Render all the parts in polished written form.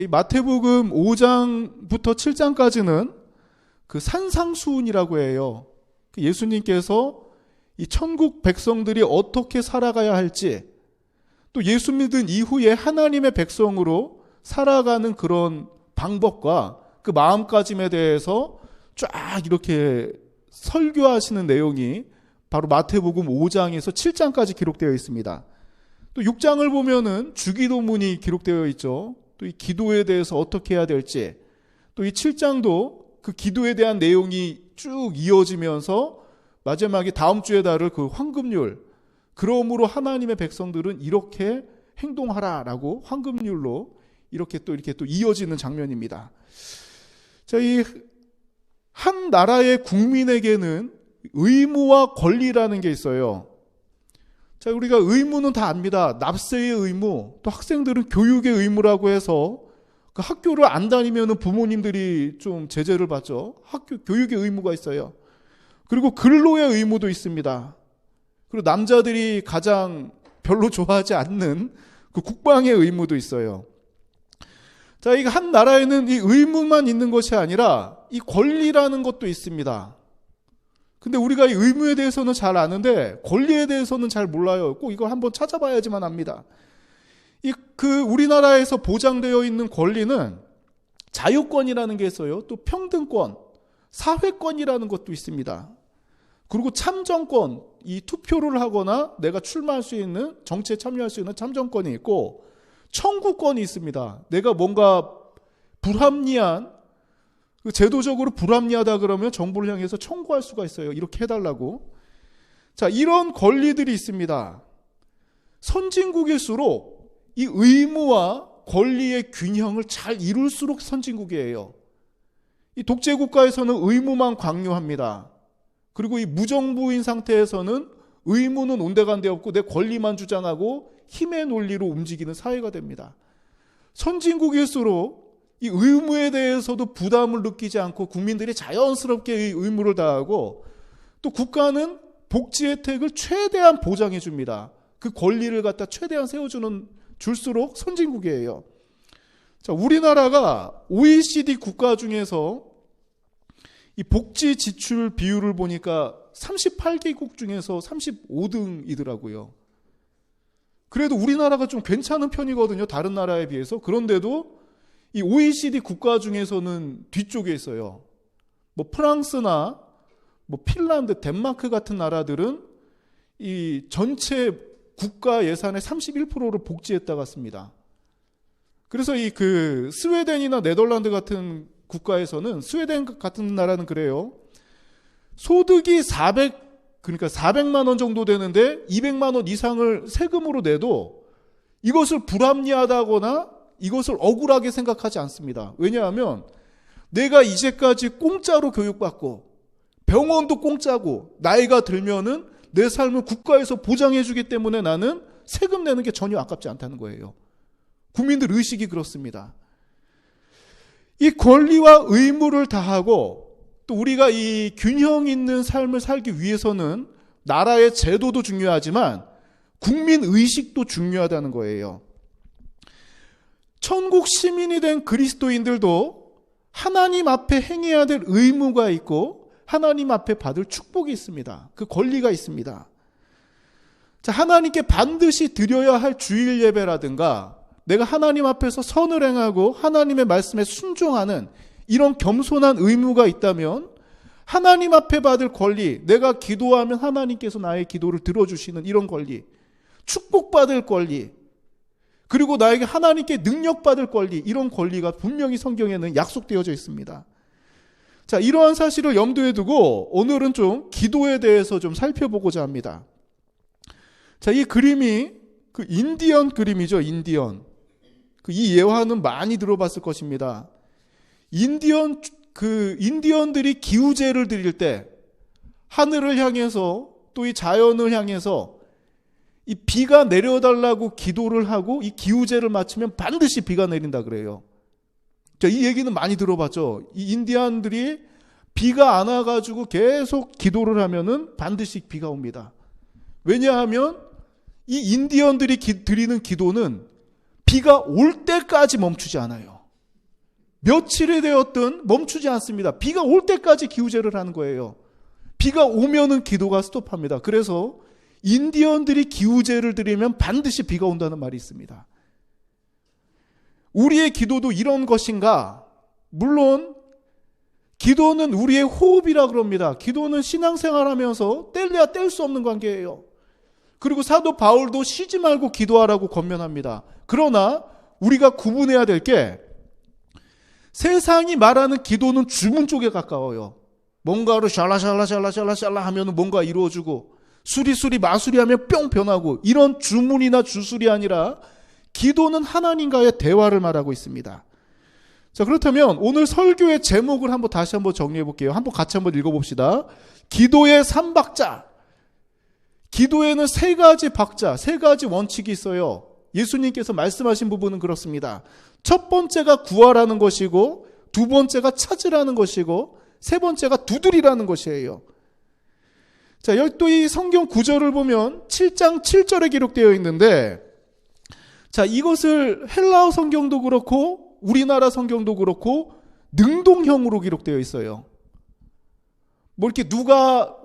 이 마태복음 5장부터 7장까지는 그 산상수훈이라고 해요. 예수님께서 이 천국 백성들이 어떻게 살아가야 할지, 또 예수 믿은 이후에 하나님의 백성으로 살아가는 그런 방법과 그 마음가짐에 대해서 쫙 이렇게 설교하시는 내용이 바로 마태복음 5장에서 7장까지 기록되어 있습니다. 또 6장을 보면은 주기도문이 기록되어 있죠. 또 이 기도에 대해서 어떻게 해야 될지, 또 이 7장도 그 기도에 대한 내용이 쭉 이어지면서 마지막에 다음 주에 다룰 그 황금률, 그러므로 하나님의 백성들은 이렇게 행동하라라고 황금률로 이렇게 또 이어지는 장면입니다. 자, 이 한 나라의 국민에게는 의무와 권리라는 게 있어요. 자, 우리가 의무는 다 압니다. 납세의 의무, 또 학생들은 교육의 의무라고 해서 그 학교를 안 다니면 부모님들이 좀 제재를 받죠. 학교 교육의 의무가 있어요. 그리고 근로의 의무도 있습니다. 그리고 남자들이 가장 별로 좋아하지 않는 그 국방의 의무도 있어요. 자, 이 한 나라에는 이 의무만 있는 것이 아니라 이 권리라는 것도 있습니다. 근데 우리가 이 의무에 대해서는 잘 아는데 권리에 대해서는 잘 몰라요. 꼭 이거 한번 찾아봐야지만 압니다. 우리나라에서 보장되어 있는 권리는 자유권이라는 게 있어요. 또 평등권, 사회권이라는 것도 있습니다. 그리고 참정권, 이 투표를 하거나 내가 출마할 수 있는, 정치에 참여할 수 있는 참정권이 있고, 청구권이 있습니다. 내가 뭔가 불합리한, 제도적으로 불합리하다 그러면 정부를 향해서 청구할 수가 있어요. 이렇게 해달라고. 자, 이런 권리들이 있습니다. 선진국일수록 이 의무와 권리의 균형을 잘 이룰수록 선진국이에요. 이 독재국가에서는 의무만 강요합니다. 그리고 이 무정부인 상태에서는 의무는 온데간데 없고 내 권리만 주장하고 힘의 논리로 움직이는 사회가 됩니다. 선진국일수록 이 의무에 대해서도 부담을 느끼지 않고 국민들이 자연스럽게 이 의무를 다하고, 또 국가는 복지 혜택을 최대한 보장해 줍니다. 그 권리를 갖다 최대한 줄수록 선진국이에요. 자, 우리나라가 OECD 국가 중에서 이 복지 지출 비율을 보니까 38개국 중에서 35등이더라고요. 그래도 우리나라가 좀 괜찮은 편이거든요. 다른 나라에 비해서. 그런데도 이 OECD 국가 중에서는 뒤쪽에 있어요. 뭐 프랑스나 뭐 핀란드, 덴마크 같은 나라들은 이 전체 국가 예산의 31%를 복지에다가 씁니다. 그래서 스웨덴이나 네덜란드 같은 국가에서는, 스웨덴 같은 나라는 그래요. 소득이 400만 원 정도 되는데 200만 원 이상을 세금으로 내도 이것을 불합리하다거나 이것을 억울하게 생각하지 않습니다. 왜냐하면 내가 이제까지 공짜로 교육받고 병원도 공짜고 나이가 들면은 내 삶을 국가에서 보장해주기 때문에 나는 세금 내는 게 전혀 아깝지 않다는 거예요. 국민들 의식이 그렇습니다. 이 권리와 의무를 다하고, 또 우리가 이 균형 있는 삶을 살기 위해서는 나라의 제도도 중요하지만 국민 의식도 중요하다는 거예요. 천국 시민이 된 그리스도인들도 하나님 앞에 행해야 될 의무가 있고 하나님 앞에 받을 축복이 있습니다. 그 권리가 있습니다. 자, 하나님께 반드시 드려야 할 주일 예배라든가 내가 하나님 앞에서 선을 행하고 하나님의 말씀에 순종하는 이런 겸손한 의무가 있다면 하나님 앞에 받을 권리, 내가 기도하면 하나님께서 나의 기도를 들어주시는 이런 권리, 축복받을 권리, 그리고 나에게 하나님께 능력받을 권리, 이런 권리가 분명히 성경에는 약속되어져 있습니다. 자, 이러한 사실을 염두에 두고 오늘은 좀 기도에 대해서 좀 살펴보고자 합니다. 자, 이 그림이 그 인디언 그림이죠. 인디언. 이 예화는 많이 들어봤을 것입니다. 인디언들이 기우제를 드릴 때 하늘을 향해서, 또 이 자연을 향해서 이 비가 내려달라고 기도를 하고 이 기우제를 마치면 반드시 비가 내린다 그래요. 자, 이 얘기는 많이 들어봤죠. 이 인디언들이 비가 안 와가지고 계속 기도를 하면은 반드시 비가 옵니다. 왜냐하면 이 인디언들이 드리는 기도는 비가 올 때까지 멈추지 않아요. 며칠이 되었든 멈추지 않습니다. 비가 올 때까지 기우제를 하는 거예요. 비가 오면은 기도가 스톱합니다. 그래서 인디언들이 기우제를 드리면 반드시 비가 온다는 말이 있습니다. 우리의 기도도 이런 것인가? 물론 기도는 우리의 호흡이라 그럽니다. 기도는 신앙생활하면서 뗄래야 뗄 수 없는 관계예요. 그리고 사도 바울도 쉬지 말고 기도하라고 권면합니다. 그러나 우리가 구분해야 될 게 세상이 말하는 기도는 주문 쪽에 가까워요. 뭔가로 샬라샬라샬라샬라샬라 하면 뭔가 이루어지고 수리수리 마수리 하면 뿅 변하고 이런 주문이나 주술이 아니라 기도는 하나님과의 대화를 말하고 있습니다. 자, 그렇다면 오늘 설교의 제목을 다시 한번 정리해 볼게요. 같이 한번 읽어봅시다. 기도의 3박자. 기도에는 3가지 박자, 3가지 원칙이 있어요. 예수님께서 말씀하신 부분은 그렇습니다. 첫 번째가 구하라는 것이고, 두 번째가 찾으라는 것이고, 세 번째가 두드리라는 것이에요. 자, 여기 또 이 성경 구절을 보면 7장 7절에 기록되어 있는데, 자, 이것을 헬라어 성경도 그렇고 우리나라 성경도 그렇고 능동형으로 기록되어 있어요. 뭐 이렇게 누가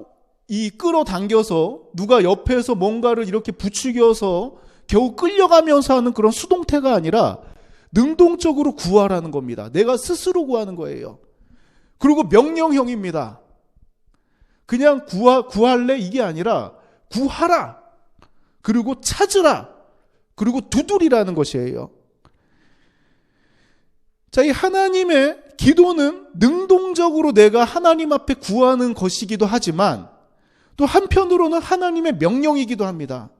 끌어당겨서 누가 옆에서 뭔가를 이렇게 부추겨서 겨우 끌려가면서 하는 그런 수동태가 아니라 능동적으로 구하라는 겁니다. 내가 스스로 구하는 거예요. 그리고 명령형입니다. 그냥 구할래 이게 아니라 구하라. 그리고 찾으라. 그리고 두드리라는 것이에요. 자, 이 하나님의 기도는 능동적으로 내가 하나님 앞에 구하는 것이기도 하지만 또 한편으로는 하나님의 명령이기도 합니다.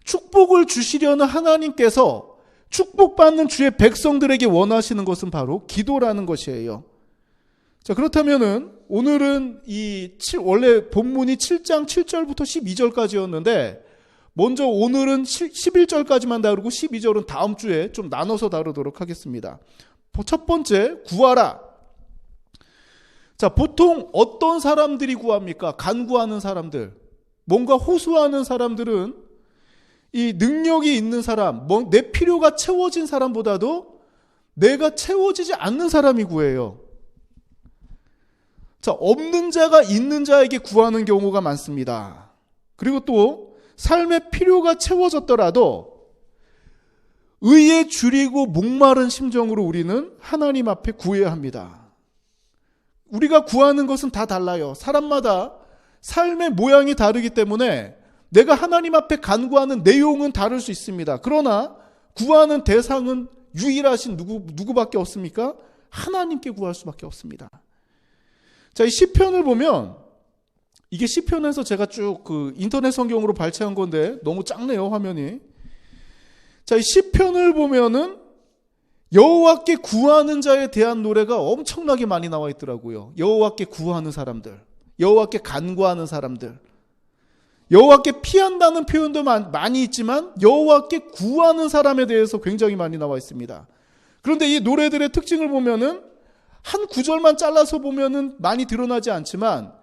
축복을 주시려는 하나님께서 축복받는 주의 백성들에게 원하시는 것은 바로 기도라는 것이에요. 자, 그렇다면은 오늘은 원래 본문이 7장 7절부터 12절까지였는데 먼저 오늘은 11절까지만 다루고 12절은 다음 주에 좀 나눠서 다루도록 하겠습니다. 첫 번째, 구하라. 자, 보통 어떤 사람들이 구합니까? 간구하는 사람들. 뭔가 호소하는 사람들은 이 능력이 있는 사람, 내 필요가 채워진 사람보다도 내가 채워지지 않는 사람이 구해요. 자, 없는 자가 있는 자에게 구하는 경우가 많습니다. 그리고 또 삶의 필요가 채워졌더라도 의에 줄이고 목마른 심정으로 우리는 하나님 앞에 구해야 합니다. 우리가 구하는 것은 다 달라요. 사람마다 삶의 모양이 다르기 때문에 내가 하나님 앞에 간구하는 내용은 다를 수 있습니다. 그러나 구하는 대상은 유일하신 누구밖에 없습니까? 하나님께 구할 수밖에 없습니다. 자, 이 시편을 보면 이게 시편에서 제가 쭉 인터넷 성경으로 발췌한 건데 너무 작네요, 화면이. 자, 이 시편을 보면은 여호와께 구하는 자에 대한 노래가 엄청나게 많이 나와 있더라고요. 여호와께 구하는 사람들, 여호와께 간구하는 사람들, 여호와께 피한다는 표현도 많이 있지만 여호와께 구하는 사람에 대해서 굉장히 많이 나와 있습니다. 그런데 이 노래들의 특징을 보면은 한 구절만 잘라서 보면은 많이 드러나지 않지만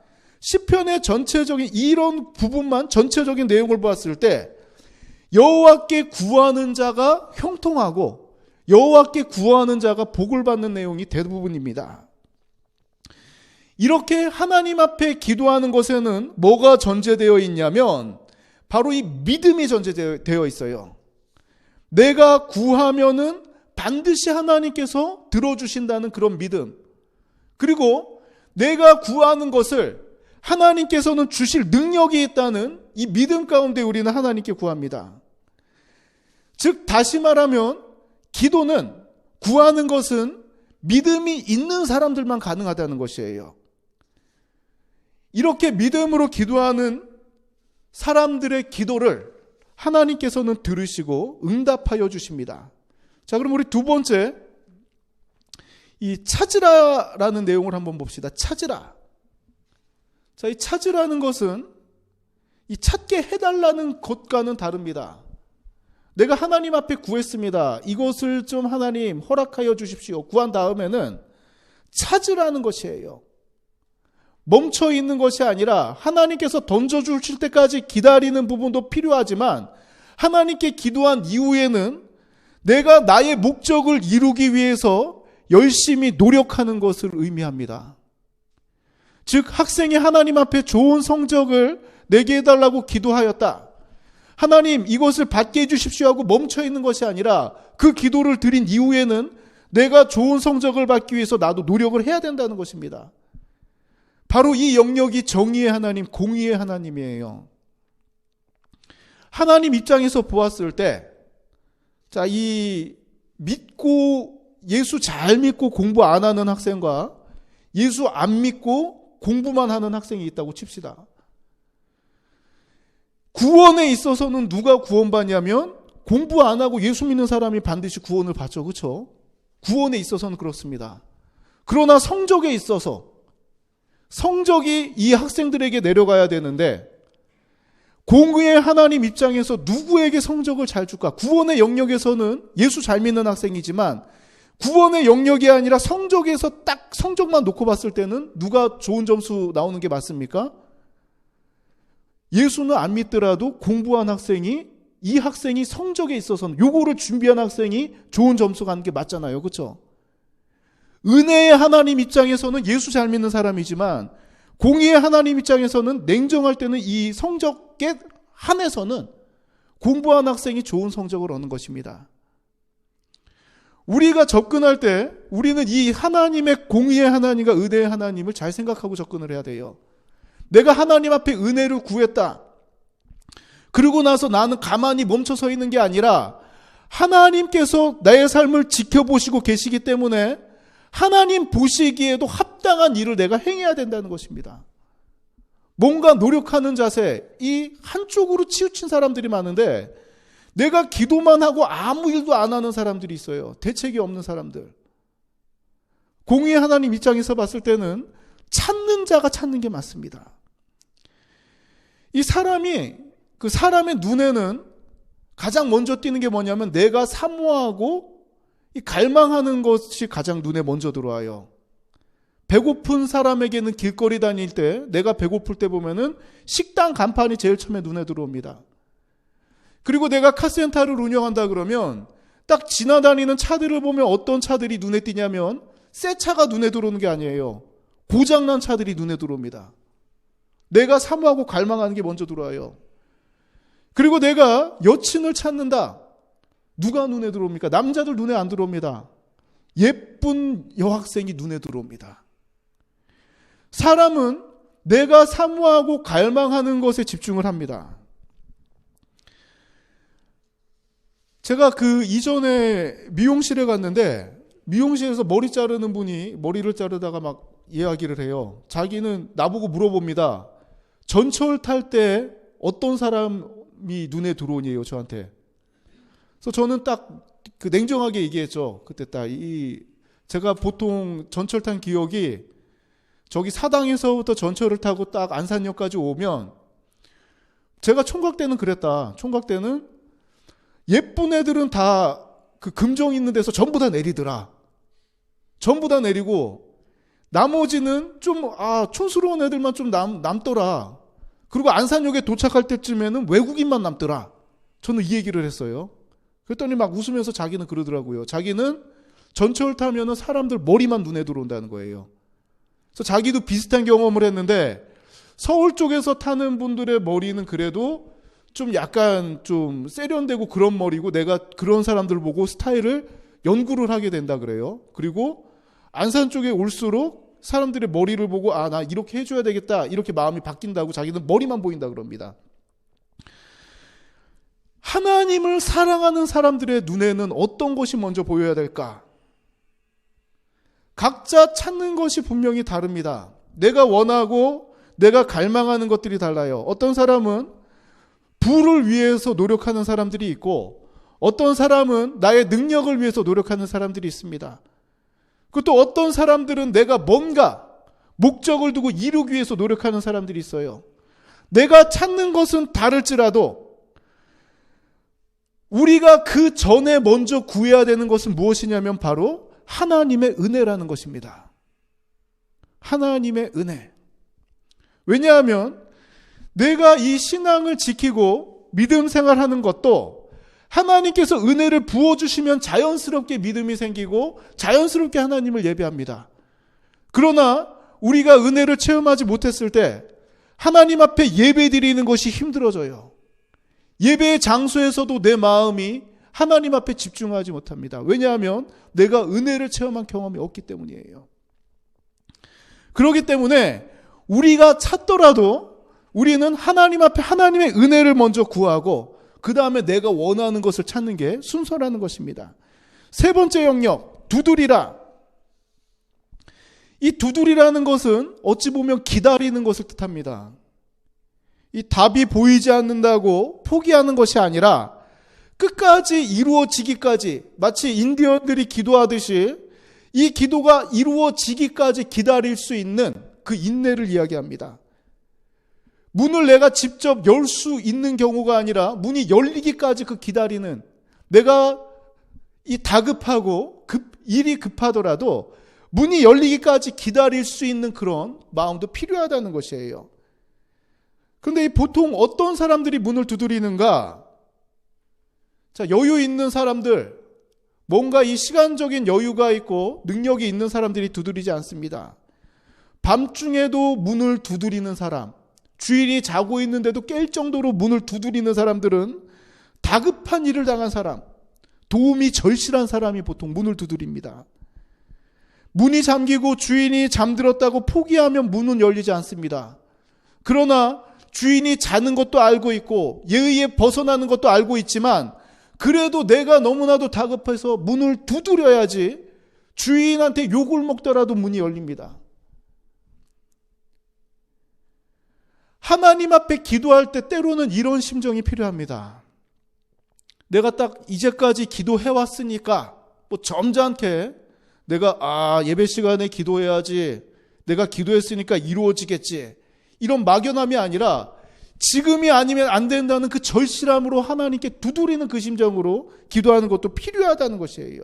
시편의 전체적인 이런 부분만 전체적인 내용을 보았을 때 여호와께 구하는 자가 형통하고 여호와께 구하는 자가 복을 받는 내용이 대부분입니다. 이렇게 하나님 앞에 기도하는 것에는 뭐가 전제되어 있냐면 바로 이 믿음이 전제되어 있어요. 내가 구하면은 반드시 하나님께서 들어주신다는 그런 믿음. 그리고 내가 구하는 것을 하나님께서는 주실 능력이 있다는 이 믿음 가운데 우리는 하나님께 구합니다. 즉 다시 말하면 기도는 구하는 것은 믿음이 있는 사람들만 가능하다는 것이에요. 이렇게 믿음으로 기도하는 사람들의 기도를 하나님께서는 들으시고 응답하여 주십니다. 자, 그럼 우리 두 번째, 이 찾으라라는 내용을 한번 봅시다. 찾으라. 자, 이 찾으라는 것은 이 찾게 해달라는 것과는 다릅니다. 내가 하나님 앞에 구했습니다. 이것을 좀 하나님 허락하여 주십시오. 구한 다음에는 찾으라는 것이에요. 멈춰 있는 것이 아니라 하나님께서 던져주실 때까지 기다리는 부분도 필요하지만 하나님께 기도한 이후에는 내가 나의 목적을 이루기 위해서 열심히 노력하는 것을 의미합니다. 즉 학생이 하나님 앞에 좋은 성적을 내게 해달라고 기도하였다. 하나님 이것을 받게 해주십시오 하고 멈춰 있는 것이 아니라 그 기도를 드린 이후에는 내가 좋은 성적을 받기 위해서 나도 노력을 해야 된다는 것입니다. 바로 이 영역이 정의의 하나님, 공의의 하나님이에요. 하나님 입장에서 보았을 때, 자, 이 예수 잘 믿고 공부 안 하는 학생과 예수 안 믿고 공부만 하는 학생이 있다고 칩시다. 구원에 있어서는 누가 구원받냐면 공부 안 하고 예수 믿는 사람이 반드시 구원을 받죠. 그렇죠? 구원에 있어서는 그렇습니다. 그러나 성적에 있어서 성적이 이 학생들에게 내려가야 되는데 공의의 하나님 입장에서 누구에게 성적을 잘 줄까? 구원의 영역에서는 예수 잘 믿는 학생이지만 구원의 영역이 아니라 성적에서 딱 성적만 놓고 봤을 때는 누가 좋은 점수 나오는 게 맞습니까? 예수는 안 믿더라도 공부한 학생이, 이 학생이 성적에 있어서는 요거를 준비한 학생이 좋은 점수 가는 게 맞잖아요. 그렇죠? 은혜의 하나님 입장에서는 예수 잘 믿는 사람이지만 공의의 하나님 입장에서는 냉정할 때는 이 성적에 한해서는 공부한 학생이 좋은 성적을 얻는 것입니다. 우리가 접근할 때 우리는 이 하나님의 공의의 하나님과 은혜의 하나님을 잘 생각하고 접근을 해야 돼요. 내가 하나님 앞에 은혜를 구했다. 그러고 나서 나는 가만히 멈춰서 있는 게 아니라 하나님께서 나의 삶을 지켜보시고 계시기 때문에 하나님 보시기에도 합당한 일을 내가 행해야 된다는 것입니다. 뭔가 노력하는 자세, 이 한쪽으로 치우친 사람들이 많은데 내가 기도만 하고 아무 일도 안 하는 사람들이 있어요. 대책이 없는 사람들. 공의의 하나님 입장에서 봤을 때는 찾는 자가 찾는 게 맞습니다. 이 사람이, 그 사람의 눈에는 가장 먼저 띄는 게 뭐냐면 내가 사모하고 이 갈망하는 것이 가장 눈에 먼저 들어와요. 배고픈 사람에게는 길거리 다닐 때, 내가 배고플 때 보면은 식당 간판이 제일 처음에 눈에 들어옵니다. 그리고 내가 카센터를 운영한다 그러면 딱 지나다니는 차들을 보면 어떤 차들이 눈에 띄냐면 새 차가 눈에 들어오는 게 아니에요. 고장난 차들이 눈에 들어옵니다. 내가 사모하고 갈망하는 게 먼저 들어와요. 그리고 내가 여친을 찾는다. 누가 눈에 들어옵니까? 남자들 눈에 안 들어옵니다. 예쁜 여학생이 눈에 들어옵니다. 사람은 내가 사모하고 갈망하는 것에 집중을 합니다. 제가 그 이전에 미용실에 갔는데 미용실에서 머리 자르는 분이 머리를 자르다가 막 이야기를 해요. 자기는 나보고 물어봅니다. 전철 탈 때 어떤 사람이 눈에 들어오니에요, 저한테. 그래서 저는 딱 그 냉정하게 얘기했죠. 그때 딱 제가 보통 전철 탄 기억이 저기 사당에서부터 전철을 타고 딱 안산역까지 오면 제가 총각 때는 그랬다. 총각 때는 예쁜 애들은 다 그 금정 있는 데서 전부 다 내리더라. 전부 다 내리고 나머지는 좀 촌스러운 애들만 좀 남더라. 그리고 안산역에 도착할 때쯤에는 외국인만 남더라. 저는 이 얘기를 했어요. 그랬더니 막 웃으면서 자기는 그러더라고요. 자기는 전철 타면은 사람들 머리만 눈에 들어온다는 거예요. 그래서 자기도 비슷한 경험을 했는데 서울 쪽에서 타는 분들의 머리는 그래도 좀 약간 좀 세련되고 그런 머리고 내가 그런 사람들 보고 스타일을 연구를 하게 된다 그래요. 그리고 안산 쪽에 올수록 사람들의 머리를 보고 나 이렇게 해줘야 되겠다 이렇게 마음이 바뀐다고 자기는 머리만 보인다 그럽니다. 하나님을 사랑하는 사람들의 눈에는 어떤 것이 먼저 보여야 될까? 각자 찾는 것이 분명히 다릅니다. 내가 원하고 내가 갈망하는 것들이 달라요. 어떤 사람은 부를 위해서 노력하는 사람들이 있고 어떤 사람은 나의 능력을 위해서 노력하는 사람들이 있습니다. 그리고 또 어떤 사람들은 내가 뭔가 목적을 두고 이루기 위해서 노력하는 사람들이 있어요. 내가 찾는 것은 다를지라도 우리가 그 전에 먼저 구해야 되는 것은 무엇이냐면 바로 하나님의 은혜라는 것입니다. 하나님의 은혜. 왜냐하면 내가 이 신앙을 지키고 믿음 생활하는 것도 하나님께서 은혜를 부어주시면 자연스럽게 믿음이 생기고 자연스럽게 하나님을 예배합니다. 그러나 우리가 은혜를 체험하지 못했을 때 하나님 앞에 예배 드리는 것이 힘들어져요. 예배의 장소에서도 내 마음이 하나님 앞에 집중하지 못합니다. 왜냐하면 내가 은혜를 체험한 경험이 없기 때문이에요. 그렇기 때문에 우리가 찾더라도 우리는 하나님 앞에 하나님의 은혜를 먼저 구하고 그 다음에 내가 원하는 것을 찾는 게 순서라는 것입니다. 세 번째 영역, 두드리라. 이 두드리라는 것은 어찌 보면 기다리는 것을 뜻합니다. 이 답이 보이지 않는다고 포기하는 것이 아니라 끝까지 이루어지기까지, 마치 인디언들이 기도하듯이 이 기도가 이루어지기까지 기다릴 수 있는 그 인내를 이야기합니다. 문을 내가 직접 열 수 있는 경우가 아니라 문이 열리기까지 그 기다리는, 내가 이 다급하고 일이 급하더라도 문이 열리기까지 기다릴 수 있는 그런 마음도 필요하다는 것이에요. 그런데 보통 어떤 사람들이 문을 두드리는가? 자, 여유 있는 사람들, 뭔가 이 시간적인 여유가 있고 능력이 있는 사람들이 두드리지 않습니다. 밤중에도 문을 두드리는 사람, 주인이 자고 있는데도 깰 정도로 문을 두드리는 사람들은 다급한 일을 당한 사람, 도움이 절실한 사람이 보통 문을 두드립니다. 문이 잠기고 주인이 잠들었다고 포기하면 문은 열리지 않습니다. 그러나 주인이 자는 것도 알고 있고 예의에 벗어나는 것도 알고 있지만 그래도 내가 너무나도 다급해서 문을 두드려야지 주인한테 욕을 먹더라도 문이 열립니다. 하나님 앞에 기도할 때 때로는 이런 심정이 필요합니다. 내가 딱 이제까지 기도해왔으니까 뭐 점잖게 내가 예배 시간에 기도해야지, 내가 기도했으니까 이루어지겠지, 이런 막연함이 아니라 지금이 아니면 안 된다는 그 절실함으로 하나님께 두드리는 그 심정으로 기도하는 것도 필요하다는 것이에요.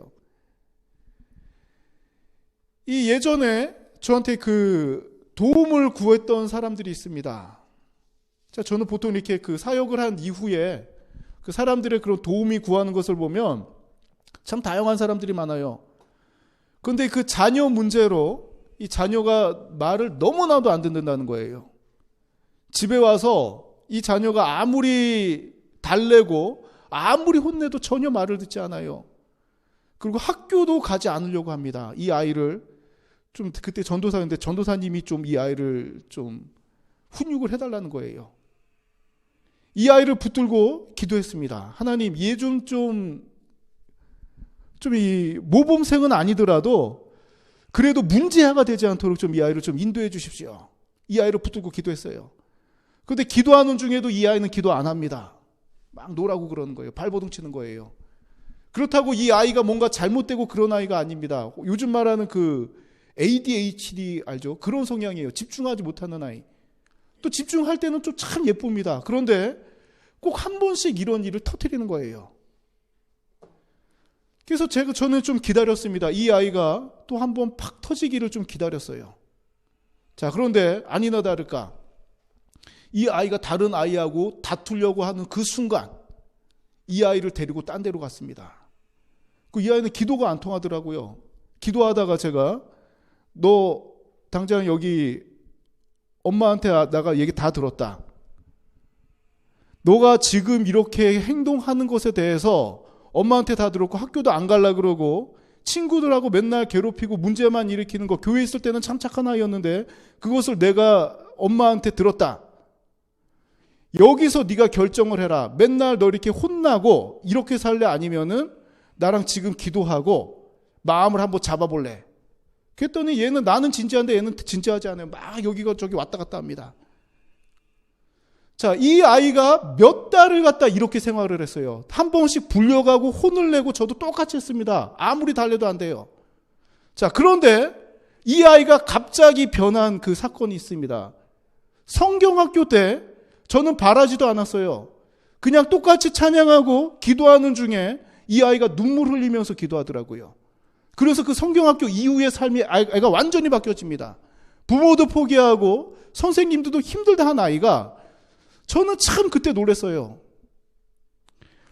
이 예전에 저한테 그 도움을 구했던 사람들이 있습니다. 자, 저는 보통 이렇게 그 사역을 한 이후에 그 사람들의 그런 도움이 구하는 것을 보면 참 다양한 사람들이 많아요. 그런데 그 자녀 문제로 이 자녀가 말을 너무나도 안 듣는다는 거예요. 집에 와서 이 자녀가 아무리 달래고 아무리 혼내도 전혀 말을 듣지 않아요. 그리고 학교도 가지 않으려고 합니다. 이 아이를 좀, 그때 전도사인데 전도사님이 좀 이 아이를 좀 훈육을 해달라는 거예요. 이 아이를 붙들고 기도했습니다. 하나님, 얘 좀 이 모범생은 아니더라도 그래도 문제아가 되지 않도록 좀 이 아이를 좀 인도해 주십시오. 이 아이를 붙들고 기도했어요. 그런데 기도하는 중에도 이 아이는 기도 안 합니다. 막 노라고 그러는 거예요. 발버둥 치는 거예요. 그렇다고 이 아이가 뭔가 잘못되고 그런 아이가 아닙니다. 요즘 말하는 그 ADHD 알죠? 그런 성향이에요. 집중하지 못하는 아이. 또 집중할 때는 좀 참 예쁩니다. 그런데 꼭 한 번씩 이런 일을 터뜨리는 거예요. 그래서 저는 좀 기다렸습니다. 이 아이가 또 한 번 팍 터지기를 좀 기다렸어요. 자, 그런데 아니나 다를까 이 아이가 다른 아이하고 다투려고 하는 그 순간 이 아이를 데리고 딴 데로 갔습니다. 이 아이는 기도가 안 통하더라고요. 기도하다가 제가 너 당장 여기 엄마한테 내가 얘기 다 들었다. 너가 지금 이렇게 행동하는 것에 대해서 엄마한테 다 들었고 학교도 안 갈라 그러고 친구들하고 맨날 괴롭히고 문제만 일으키는 거, 교회 있을 때는 참 착한 아이였는데 그것을 내가 엄마한테 들었다. 여기서 네가 결정을 해라. 맨날 너 이렇게 혼나고 이렇게 살래? 아니면은 나랑 지금 기도하고 마음을 한번 잡아볼래? 그랬더니 얘는 나는 진지한데 얘는 진지하지 않아요. 막 여기가 저기 왔다 갔다 합니다. 자, 이 아이가 몇 달을 갖다 이렇게 생활을 했어요. 한 번씩 불려가고 혼을 내고 저도 똑같이 했습니다. 아무리 달래도 안 돼요. 자, 그런데 이 아이가 갑자기 변한 그 사건이 있습니다. 성경학교 때 저는 바라지도 않았어요. 그냥 똑같이 찬양하고 기도하는 중에 이 아이가 눈물 흘리면서 기도하더라고요. 그래서 그 성경학교 이후의 삶이 아이가 완전히 바뀌어집니다. 부모도 포기하고 선생님들도 힘들다 한 아이가 저는 참 그때 놀랐어요.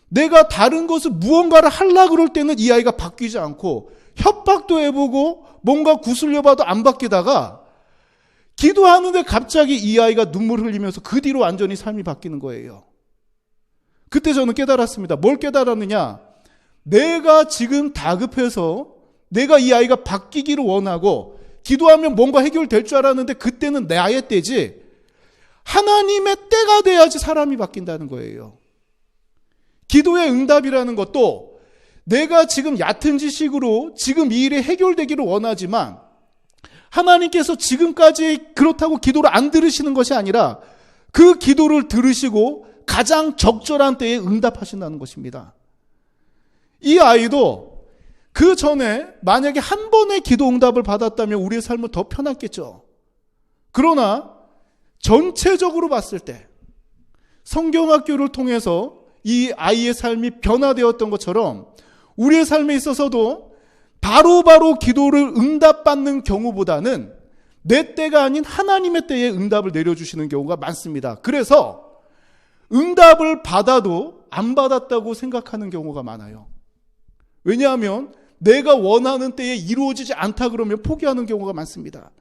내가 다른 것을 무언가를 하려고 그럴 때는 이 아이가 바뀌지 않고 협박도 해보고 뭔가 구슬려봐도 안 바뀌다가 기도하는데 갑자기 이 아이가 눈물 흘리면서 그 뒤로 완전히 삶이 바뀌는 거예요. 그때 저는 깨달았습니다. 뭘 깨달았느냐? 내가 지금 다급해서 내가 이 아이가 바뀌기를 원하고 기도하면 뭔가 해결될 줄 알았는데 그때는 나의 때지 하나님의 때가 돼야지 사람이 바뀐다는 거예요. 기도의 응답이라는 것도 내가 지금 얕은 지식으로 지금 이 일이 해결되기를 원하지만 하나님께서 지금까지 그렇다고 기도를 안 들으시는 것이 아니라 그 기도를 들으시고 가장 적절한 때에 응답하신다는 것입니다. 이 아이도 그 전에 만약에 한 번의 기도 응답을 받았다면 우리의 삶은 더 편했겠죠. 그러나 전체적으로 봤을 때 성경학교를 통해서 이 아이의 삶이 변화되었던 것처럼 우리의 삶에 있어서도 바로바로 기도를 응답받는 경우보다는 내 때가 아닌 하나님의 때에 응답을 내려주시는 경우가 많습니다. 그래서 응답을 받아도 안 받았다고 생각하는 경우가 많아요. 왜냐하면 내가 원하는 때에 이루어지지 않다 그러면 포기하는 경우가 많습니다.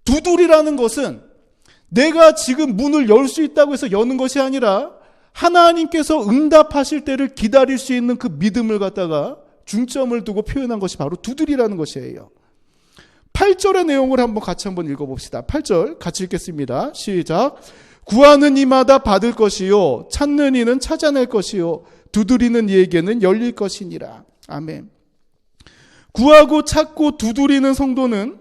두드리라는 것은 내가 지금 문을 열 수 있다고 해서 여는 것이 아니라 하나님께서 응답하실 때를 기다릴 수 있는 그 믿음을 갖다가 중점을 두고 표현한 것이 바로 두드리라는 것이에요. 8절의 내용을 같이 한번 읽어봅시다. 8절 같이 읽겠습니다. 시작. 구하는 이마다 받을 것이요 찾는 이는 찾아낼 것이요 두드리는 이에게는 열릴 것이니라. 아멘. 구하고 찾고 두드리는 성도는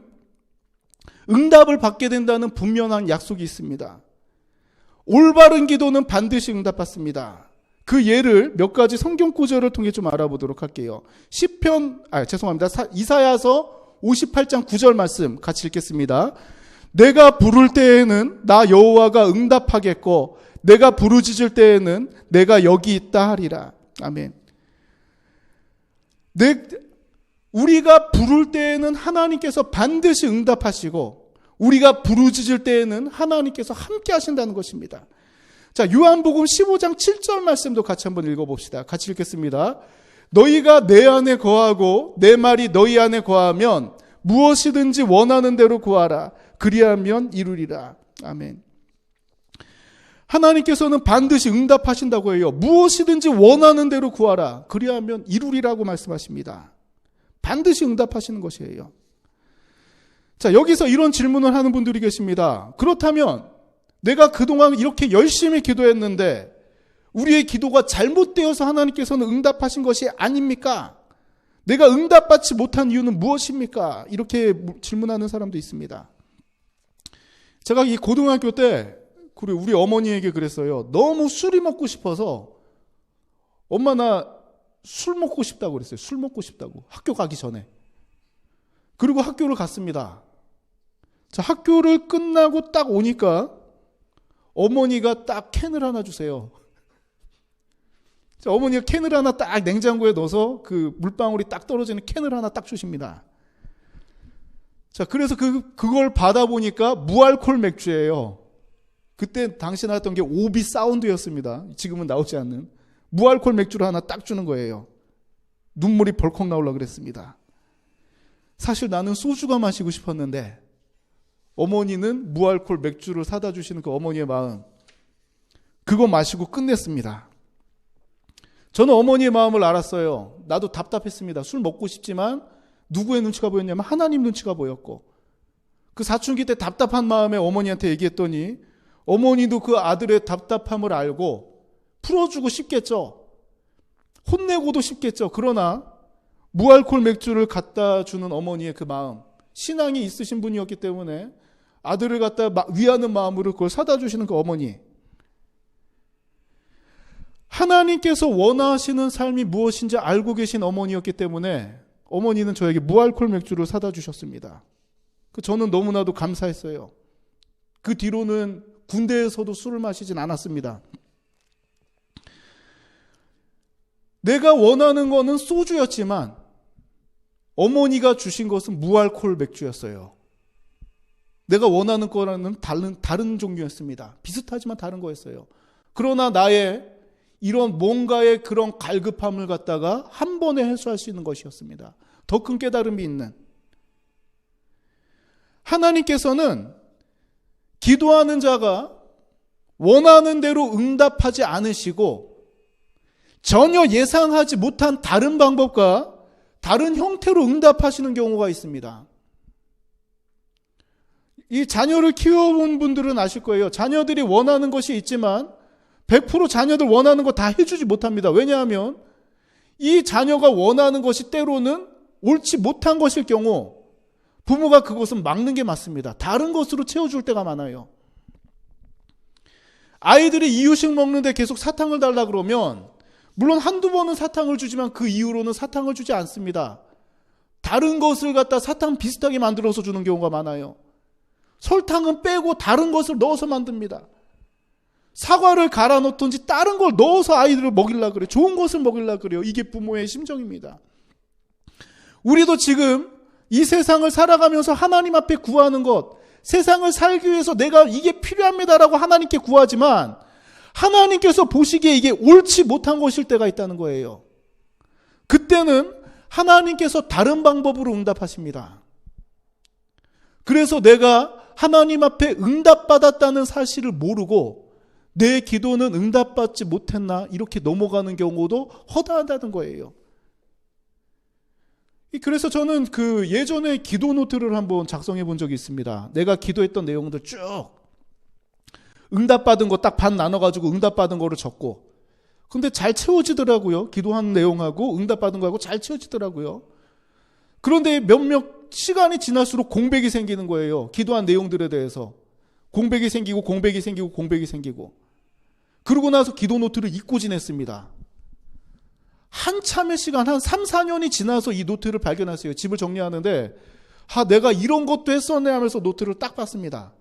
응답을 받게 된다는 분명한 약속이 있습니다. 올바른 기도는 반드시 응답받습니다. 그 예를 몇 가지 성경 구절을 통해 좀 알아보도록 할게요. 이사야서 58장 9절 말씀 같이 읽겠습니다. 내가 부를 때에는 나 여호와가 응답하겠고 내가 부르짖을 때에는 내가 여기 있다 하리라. 아멘. 우리가 부를 때에는 하나님께서 반드시 응답하시고 우리가 부르짖을 때에는 하나님께서 함께 하신다는 것입니다. 자, 요한복음 15장 7절 말씀도 같이 한번 읽어봅시다. 같이 읽겠습니다. 너희가 내 안에 거하고 내 말이 너희 안에 거하면 무엇이든지 원하는 대로 구하라. 그리하면 이루리라. 아멘. 하나님께서는 반드시 응답하신다고 해요. 무엇이든지 원하는 대로 구하라. 그리하면 이루리라고 말씀하십니다. 반드시 응답하시는 것이에요. 자, 여기서 이런 질문을 하는 분들이 계십니다. 그렇다면 내가 그동안 이렇게 열심히 기도했는데 우리의 기도가 잘못되어서 하나님께서는 응답하신 것이 아닙니까? 내가 응답받지 못한 이유는 무엇입니까? 이렇게 질문하는 사람도 있습니다. 제가 이 고등학교 때 우리 어머니에게 그랬어요. 너무 술이 먹고 싶어서 엄마 나 술 먹고 싶다고 그랬어요. 술 먹고 싶다고. 학교 가기 전에. 그리고 학교를 갔습니다. 자, 학교를 끝나고 딱 오니까 어머니가 딱 캔을 하나 주세요. 자, 어머니가 캔을 하나 딱 냉장고에 넣어서 그 물방울이 딱 떨어지는 캔을 하나 딱 주십니다. 자, 그래서 그걸 받아보니까 무알콜 맥주예요. 그때 당시 나왔던 게 오비 사운드였습니다. 지금은 나오지 않는. 무알콜 맥주를 하나 딱 주는 거예요. 눈물이 벌컥 나오려고 그랬습니다. 사실 나는 소주가 마시고 싶었는데 어머니는 무알콜 맥주를 사다 주시는 그 어머니의 마음, 그거 마시고 끝냈습니다. 저는 어머니의 마음을 알았어요. 나도 답답했습니다. 술 먹고 싶지만 누구의 눈치가 보였냐면 하나님 눈치가 보였고, 그 사춘기 때 답답한 마음에 어머니한테 얘기했더니 어머니도 그 아들의 답답함을 알고 풀어주고 싶겠죠. 혼내고도 싶겠죠. 그러나 무알콜 맥주를 갖다 주는 어머니의 그 마음, 신앙이 있으신 분이었기 때문에 아들을 갖다 위하는 마음으로 그걸 사다 주시는 그 어머니, 하나님께서 원하시는 삶이 무엇인지 알고 계신 어머니였기 때문에 어머니는 저에게 무알콜 맥주를 사다 주셨습니다. 저는 너무나도 감사했어요. 그 뒤로는 군대에서도 술을 마시진 않았습니다. 내가 원하는 거는 소주였지만 어머니가 주신 것은 무알콜 맥주였어요. 내가 원하는 거라는 다른 종류였습니다. 비슷하지만 다른 거였어요. 그러나 나의 이런 뭔가의 그런 갈급함을 갖다가 한 번에 해소할 수 있는 것이었습니다. 더 큰 깨달음이 있는. 하나님께서는 기도하는 자가 원하는 대로 응답하지 않으시고 전혀 예상하지 못한 다른 방법과 다른 형태로 응답하시는 경우가 있습니다. 이 자녀를 키워본 분들은 아실 거예요. 자녀들이 원하는 것이 있지만 100% 자녀들 원하는 거 다 해주지 못합니다. 왜냐하면 이 자녀가 원하는 것이 때로는 옳지 못한 것일 경우 부모가 그것은 막는 게 맞습니다. 다른 것으로 채워줄 때가 많아요. 아이들이 이유식 먹는데 계속 사탕을 달라 그러면 물론 한두 번은 사탕을 주지만 그 이후로는 사탕을 주지 않습니다. 다른 것을 갖다 사탕 비슷하게 만들어서 주는 경우가 많아요. 설탕은 빼고 다른 것을 넣어서 만듭니다. 사과를 갈아 넣든지 다른 걸 넣어서 아이들을 먹이려고 그래요. 좋은 것을 먹이려고 그래요. 이게 부모의 심정입니다. 우리도 지금 이 세상을 살아가면서 하나님 앞에 구하는 것, 세상을 살기 위해서 내가 이게 필요합니다라고 하나님께 구하지만 하나님께서 보시기에 이게 옳지 못한 것일 때가 있다는 거예요. 그때는 하나님께서 다른 방법으로 응답하십니다. 그래서 내가 하나님 앞에 응답받았다는 사실을 모르고 내 기도는 응답받지 못했나 이렇게 넘어가는 경우도 허다하다는 거예요. 그래서 저는 그 예전에 기도 노트를 한번 작성해 본 적이 있습니다. 내가 기도했던 내용들 쭉 응답받은 거 딱 반 나눠가지고 응답받은 거를 적고, 근데 잘 채워지더라고요. 기도한 내용하고 응답받은 거하고 잘 채워지더라고요. 그런데 몇몇 시간이 지날수록 공백이 생기는 거예요. 기도한 내용들에 대해서 공백이 생기고 공백이 생기고 공백이 생기고, 그러고 나서 기도 노트를 잊고 지냈습니다. 한참의 시간, 한 3, 4년이 지나서 이 노트를 발견했어요. 집을 정리하는데 내가 이런 것도 했었네 하면서 노트를 딱 봤습니다.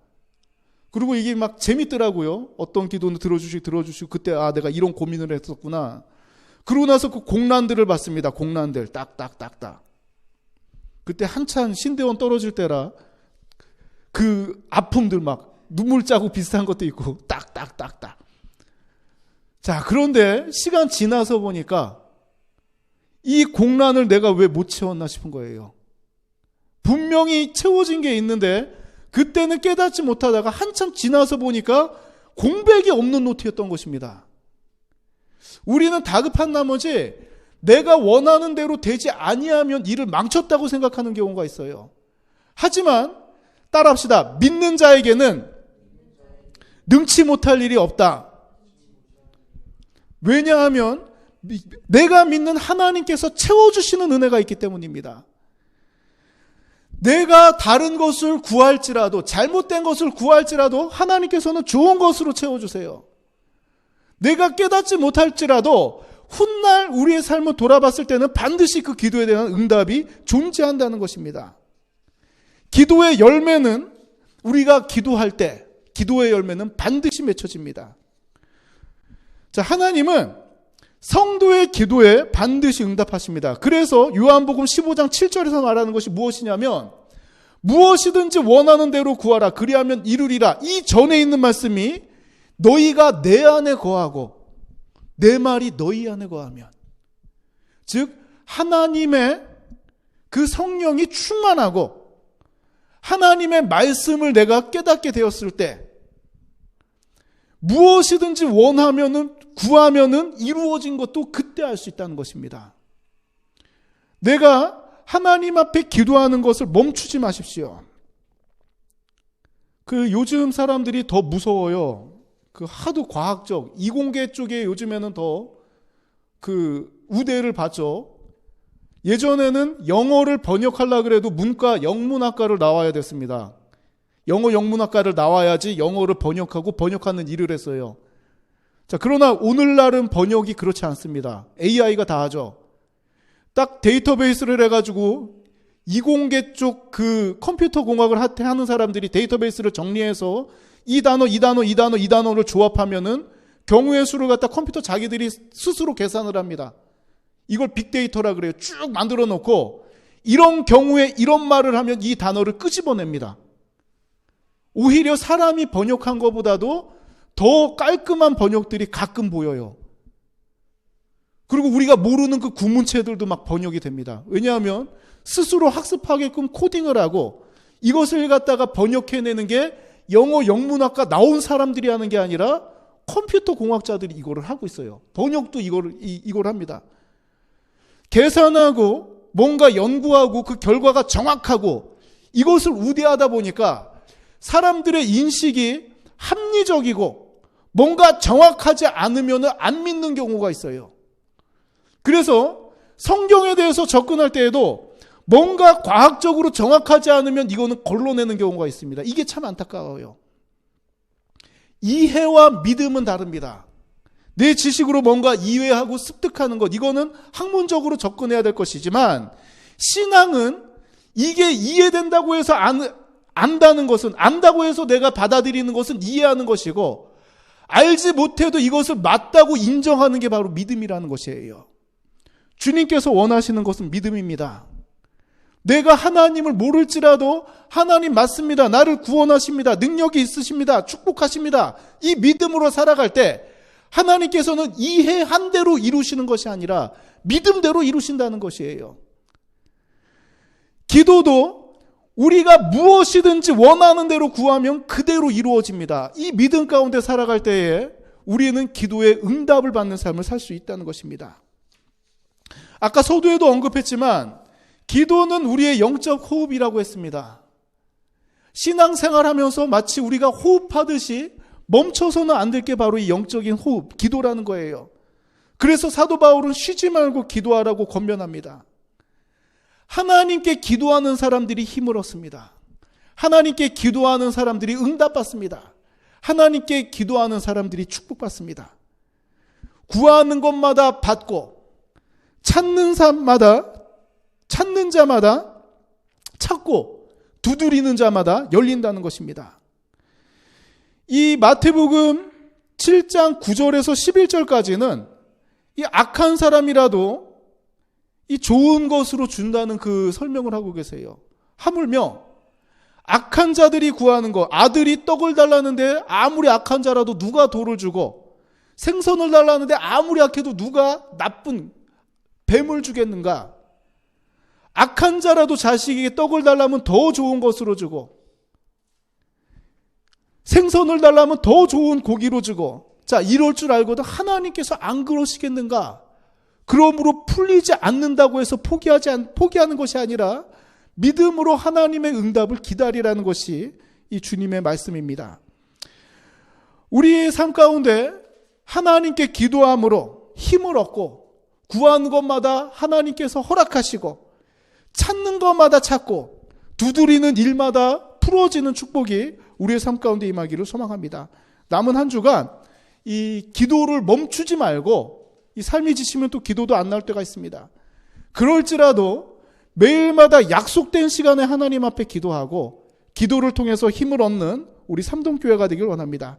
그리고 이게 막 재밌더라고요. 어떤 기도는 들어주시고 그때 내가 이런 고민을 했었구나. 그러고 나서 그 공란들을 봤습니다. 공란들 딱딱딱딱. 그때 한참 신대원 떨어질 때라 그 아픔들 막 눈물 자국 비슷한 것도 있고 딱딱딱딱. 자, 그런데 시간 지나서 보니까 이 공란을 내가 왜 못 채웠나 싶은 거예요. 분명히 채워진 게 있는데 그때는 깨닫지 못하다가 한참 지나서 보니까 공백이 없는 노트였던 것입니다. 우리는 다급한 나머지 내가 원하는 대로 되지 아니하면 일을 망쳤다고 생각하는 경우가 있어요. 하지만 따라합시다. 믿는 자에게는 능치 못할 일이 없다. 왜냐하면 내가 믿는 하나님께서 채워주시는 은혜가 있기 때문입니다. 내가 다른 것을 구할지라도, 잘못된 것을 구할지라도 하나님께서는 좋은 것으로 채워주세요. 내가 깨닫지 못할지라도 훗날 우리의 삶을 돌아봤을 때는 반드시 그 기도에 대한 응답이 존재한다는 것입니다. 기도의 열매는 우리가 기도할 때 기도의 열매는 반드시 맺혀집니다. 자, 하나님은 성도의 기도에 반드시 응답하십니다. 그래서 요한복음 15장 7절에서 말하는 것이 무엇이냐면 무엇이든지 원하는 대로 구하라 그리하면 이루리라. 이 전에 있는 말씀이 너희가 내 안에 거하고 내 말이 너희 안에 거하면, 즉 하나님의 그 성령이 충만하고 하나님의 말씀을 내가 깨닫게 되었을 때 무엇이든지 원하면은 구하면은 이루어진 것도 그때 알 수 있다는 것입니다. 내가 하나님 앞에 기도하는 것을 멈추지 마십시오. 그 요즘 사람들이 더 무서워요. 그 하도 과학적 이공계 쪽에 요즘에는 더 그 우대를 받죠. 예전에는 영어를 번역하려고 그래도 문과 영문학과를 나와야 됐습니다. 영어 영문학과를 나와야지 영어를 번역하고 번역하는 일을 했어요. 자, 그러나 오늘날은 번역이 그렇지 않습니다. AI가 다 하죠. 딱 데이터베이스를 해가지고 이공계 쪽 그 컴퓨터 공학을 하는 사람들이 데이터베이스를 정리해서 이 단어를 조합하면은 경우의 수를 갖다 컴퓨터 자기들이 스스로 계산을 합니다. 이걸 빅데이터라 그래요. 쭉 만들어 놓고 이런 경우에 이런 말을 하면 이 단어를 끄집어냅니다. 오히려 사람이 번역한 것보다도 더 깔끔한 번역들이 가끔 보여요. 그리고 우리가 모르는 그 구문체들도 막 번역이 됩니다. 왜냐하면 스스로 학습하게끔 코딩을 하고 이것을 갖다가 번역해내는 게 영어 영문학과 나온 사람들이 하는 게 아니라 컴퓨터 공학자들이 이거를 하고 있어요. 번역도 이걸 합니다. 계산하고 뭔가 연구하고 그 결과가 정확하고 이것을 우대하다 보니까 사람들의 인식이 합리적이고 뭔가 정확하지 않으면 안 믿는 경우가 있어요. 그래서 성경에 대해서 접근할 때에도 뭔가 과학적으로 정확하지 않으면 이거는 걸러내는 경우가 있습니다. 이게 참 안타까워요. 이해와 믿음은 다릅니다. 내 지식으로 뭔가 이해하고 습득하는 것, 이거는 학문적으로 접근해야 될 것이지만 신앙은 이게 이해된다고 해서 안다는 것은, 안다고 해서 내가 받아들이는 것은 이해하는 것이고 알지 못해도 이것을 맞다고 인정하는 게 바로 믿음이라는 것이에요. 주님께서 원하시는 것은 믿음입니다. 내가 하나님을 모를지라도 하나님 맞습니다. 나를 구원하십니다. 능력이 있으십니다. 축복하십니다. 이 믿음으로 살아갈 때 하나님께서는 이해한 대로 이루시는 것이 아니라 믿음대로 이루신다는 것이에요. 기도도 우리가 무엇이든지 원하는 대로 구하면 그대로 이루어집니다. 이 믿음 가운데 살아갈 때에 우리는 기도의 응답을 받는 삶을 살 수 있다는 것입니다. 아까 서두에도 언급했지만 기도는 우리의 영적 호흡이라고 했습니다. 신앙생활하면서 마치 우리가 호흡하듯이 멈춰서는 안 될 게 바로 이 영적인 호흡, 기도라는 거예요. 그래서 사도 바울은 쉬지 말고 기도하라고 권면합니다. 하나님께 기도하는 사람들이 힘을 얻습니다. 하나님께 기도하는 사람들이 응답받습니다. 하나님께 기도하는 사람들이 축복받습니다. 구하는 것마다 받고 찾는 자마다 찾고 두드리는 자마다 열린다는 것입니다. 이 마태복음 7장 9절에서 11절까지는 이 악한 사람이라도 이 좋은 것으로 준다는 그 설명을 하고 계세요. 하물며 악한 자들이 구하는 것, 아들이 떡을 달라는데 아무리 악한 자라도 누가 돌을 주고 생선을 달라는데 아무리 악해도 누가 나쁜 뱀을 주겠는가? 악한 자라도 자식에게 떡을 달라면 더 좋은 것으로 주고 생선을 달라면 더 좋은 고기로 주고, 자, 이럴 줄 알고도 하나님께서 안 그러시겠는가? 그러므로 풀리지 않는다고 해서 포기하는 것이 아니라 믿음으로 하나님의 응답을 기다리라는 것이 이 주님의 말씀입니다. 우리의 삶 가운데 하나님께 기도함으로 힘을 얻고 구하는 것마다 하나님께서 허락하시고 찾는 것마다 찾고 두드리는 일마다 풀어지는 축복이 우리의 삶 가운데 임하기를 소망합니다. 남은 한 주간 이 기도를 멈추지 말고 이 삶이 지치면 또 기도도 안 나올 때가 있습니다. 그럴지라도 매일마다 약속된 시간에 하나님 앞에 기도하고 기도를 통해서 힘을 얻는 우리 삼동교회가 되길 원합니다.